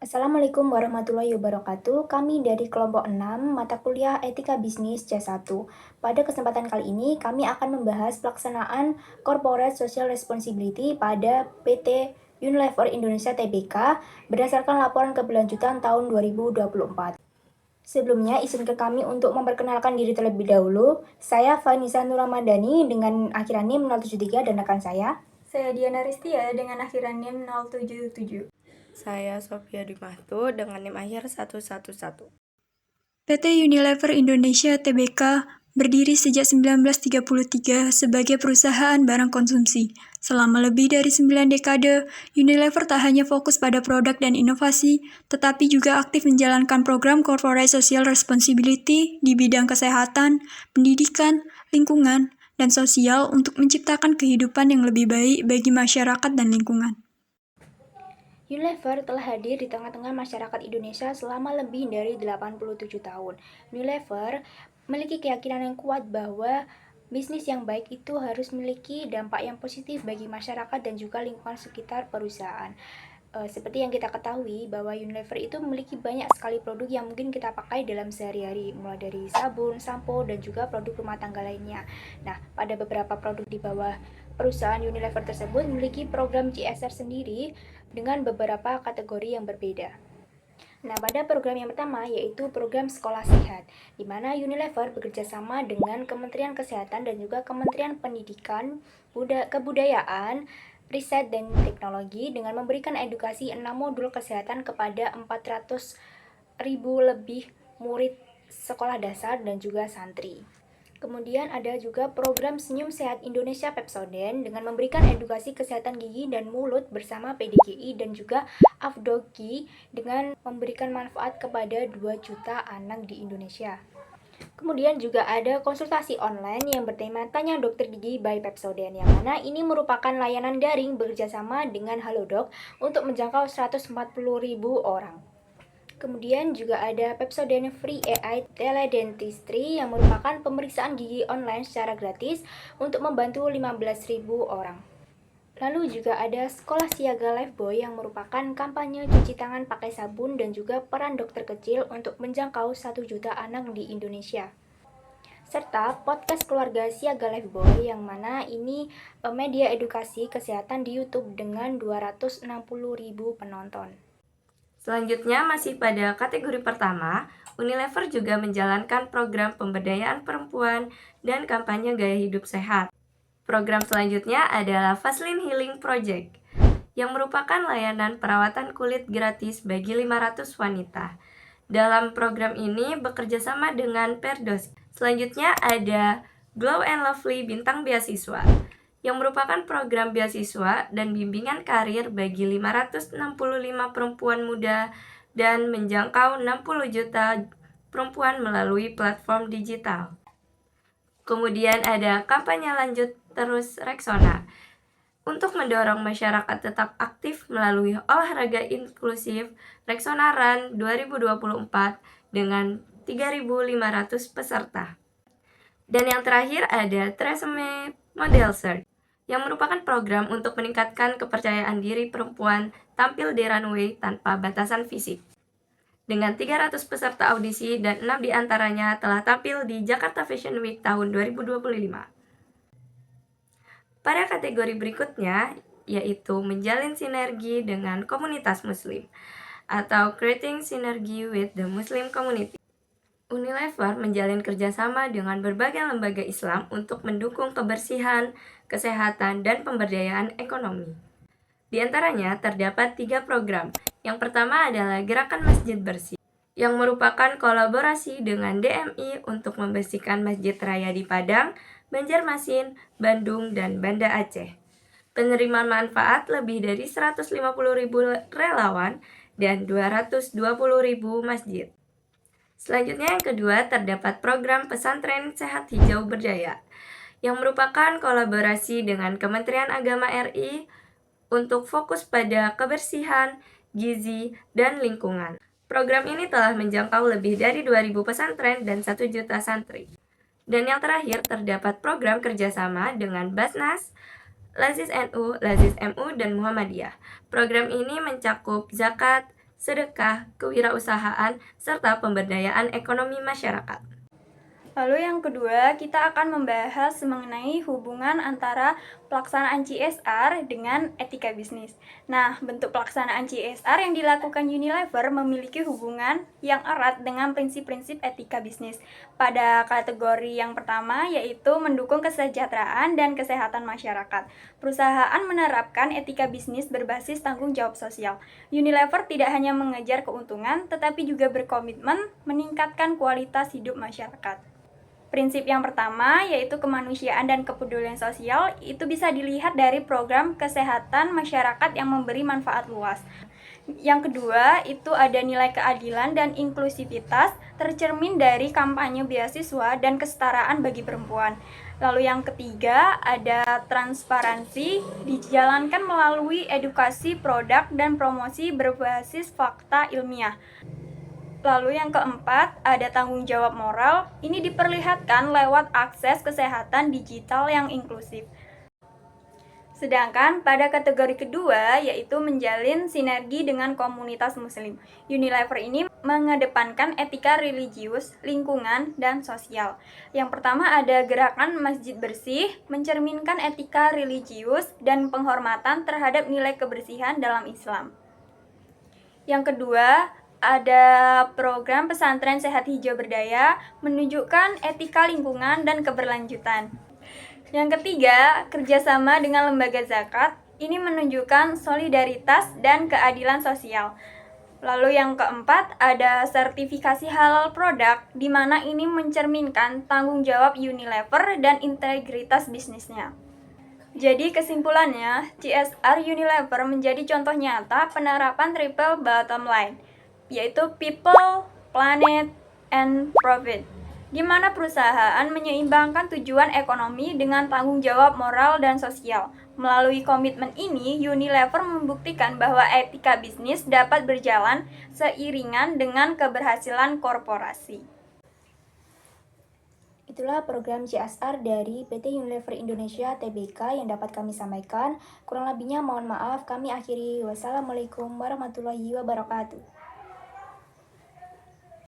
Assalamualaikum warahmatullahi wabarakatuh. Kami dari kelompok 6 mata kuliah Etika Bisnis C1. Pada kesempatan kali ini, kami akan membahas pelaksanaan Corporate Social Responsibility pada PT Unilever Indonesia Tbk berdasarkan laporan keberlanjutan tahun 2024. Sebelumnya, izinkan kami untuk memperkenalkan diri terlebih dahulu. Saya Vanisa Nuramadani dengan akhiran NIM 073 dan rekan saya. Saya Diana Ristia dengan akhiran NIM 077. Saya Sofia Dimahtu dengan NIM akhir 111. PT Unilever Indonesia Tbk berdiri sejak 1933 sebagai perusahaan barang konsumsi. Selama lebih dari 9 dekade, Unilever tak hanya fokus pada produk dan inovasi, tetapi juga aktif menjalankan program Corporate Social Responsibility di bidang kesehatan, pendidikan, lingkungan, dan sosial untuk menciptakan kehidupan yang lebih baik bagi masyarakat dan lingkungan. Unilever telah hadir di tengah-tengah masyarakat Indonesia selama lebih dari 87 tahun. Unilever memiliki keyakinan yang kuat bahwa bisnis yang baik itu harus memiliki dampak yang positif bagi masyarakat dan juga lingkungan sekitar perusahaan. Seperti yang kita ketahui bahwa Unilever itu memiliki banyak sekali produk yang mungkin kita pakai dalam sehari-hari, mulai dari sabun, sampo, dan juga produk rumah tangga lainnya. Nah, pada beberapa produk di bawah perusahaan Unilever tersebut memiliki program CSR sendiri dengan beberapa kategori yang berbeda. Nah, pada program yang pertama yaitu program Sekolah Sehat, di mana Unilever bekerja sama dengan Kementerian Kesehatan dan juga Kementerian Pendidikan, Kebudayaan, Riset dan Teknologi dengan memberikan edukasi 6 modul kesehatan kepada 400.000 lebih murid sekolah dasar dan juga santri. Kemudian ada juga program Senyum Sehat Indonesia Pepsodent dengan memberikan edukasi kesehatan gigi dan mulut bersama PDGI dan juga Afdogi dengan memberikan manfaat kepada 2 juta anak di Indonesia. Kemudian juga ada konsultasi online yang bertema Tanya Dokter Gigi by Pepsodent, yang mana ini merupakan layanan daring bekerjasama dengan Halodoc untuk menjangkau 140.000 orang. Kemudian juga ada Pepsodent Free AI Teledentistry yang merupakan pemeriksaan gigi online secara gratis untuk membantu 15.000 orang. Lalu juga ada Sekolah Siaga Lifebuoy yang merupakan kampanye cuci tangan pakai sabun dan juga peran dokter kecil untuk menjangkau 1 juta anak di Indonesia. Serta podcast keluarga Siaga Lifebuoy yang mana ini media edukasi kesehatan di YouTube dengan 260.000 penonton. Selanjutnya masih pada kategori pertama, Unilever juga menjalankan program pemberdayaan perempuan dan kampanye gaya hidup sehat. Program selanjutnya adalah Vaseline Healing Project, yang merupakan layanan perawatan kulit gratis bagi 500 wanita. Dalam program ini bekerja sama dengan Perdos. Selanjutnya ada Glow and Lovely Bintang Beasiswa, yang merupakan program beasiswa dan bimbingan karir bagi 565 perempuan muda dan menjangkau 60 juta perempuan melalui platform digital. Kemudian ada kampanye lanjut terus Rexona untuk mendorong masyarakat tetap aktif melalui olahraga inklusif Rexona Run 2024 dengan 3.500 peserta. Dan yang terakhir ada Tresemme Model Search, yang merupakan program untuk meningkatkan kepercayaan diri perempuan tampil di runway tanpa batasan fisik. Dengan 300 peserta audisi dan 6 diantaranya telah tampil di Jakarta Fashion Week tahun 2025. Pada kategori berikutnya, yaitu menjalin sinergi dengan komunitas muslim, atau Creating Synergy with the Muslim Community. Unilever menjalin kerjasama dengan berbagai lembaga Islam untuk mendukung kebersihan, kesehatan, dan pemberdayaan ekonomi. Di antaranya terdapat 3 program. Yang pertama adalah Gerakan Masjid Bersih, yang merupakan kolaborasi dengan DMI untuk membersihkan masjid raya di Padang, Banjarmasin, Bandung, dan Banda Aceh. Penerimaan manfaat lebih dari 150.000 relawan dan 220.000 masjid. Selanjutnya yang kedua terdapat program Pesantren Sehat Hijau Berdaya, yang merupakan kolaborasi dengan Kementerian Agama RI untuk fokus pada kebersihan, gizi, dan lingkungan. Program ini telah menjangkau lebih dari 2.000 pesantren dan 1 juta santri. Dan yang terakhir terdapat program kerjasama dengan Basnas, Lazis NU, Lazis MU, dan Muhammadiyah. Program ini mencakup zakat, sedekah, kewirausahaan, serta pemberdayaan ekonomi masyarakat. Lalu yang kedua, kita akan membahas mengenai hubungan antara pelaksanaan CSR dengan etika bisnis. Nah, bentuk pelaksanaan CSR yang dilakukan Unilever memiliki hubungan yang erat dengan prinsip-prinsip etika bisnis. Pada kategori yang pertama, yaitu mendukung kesejahteraan dan kesehatan masyarakat. Perusahaan menerapkan etika bisnis berbasis tanggung jawab sosial. Unilever tidak hanya mengejar keuntungan, tetapi juga berkomitmen meningkatkan kualitas hidup masyarakat. Prinsip yang pertama, yaitu kemanusiaan dan kepedulian sosial, itu bisa dilihat dari program kesehatan masyarakat yang memberi manfaat luas. Yang kedua, itu ada nilai keadilan dan inklusivitas tercermin dari kampanye beasiswa dan kesetaraan bagi perempuan. Lalu yang ketiga, ada transparansi dijalankan melalui edukasi produk dan promosi berbasis fakta ilmiah. Lalu yang keempat, ada tanggung jawab moral. Ini diperlihatkan lewat akses kesehatan digital yang inklusif. Sedangkan pada kategori kedua, yaitu menjalin sinergi dengan komunitas muslim. Unilever ini mengedepankan etika religius, lingkungan, dan sosial. Yang pertama ada gerakan masjid bersih, mencerminkan etika religius dan penghormatan terhadap nilai kebersihan dalam Islam. Yang kedua, ada program pesantren sehat hijau berdaya, menunjukkan etika lingkungan dan keberlanjutan. Yang ketiga, kerjasama dengan lembaga zakat, ini menunjukkan solidaritas dan keadilan sosial. Lalu yang keempat, ada sertifikasi halal produk, di mana ini mencerminkan tanggung jawab Unilever dan integritas bisnisnya. Jadi kesimpulannya, CSR Unilever menjadi contoh nyata penerapan triple bottom line, yaitu people, planet, and profit, di mana perusahaan menyeimbangkan tujuan ekonomi dengan tanggung jawab moral dan sosial. Melalui komitmen ini, Unilever membuktikan bahwa etika bisnis dapat berjalan seiringan dengan keberhasilan korporasi. Itulah program CSR dari PT Unilever Indonesia Tbk yang dapat kami sampaikan. Kurang lebihnya mohon maaf, kami akhiri. Wassalamualaikum warahmatullahi wabarakatuh.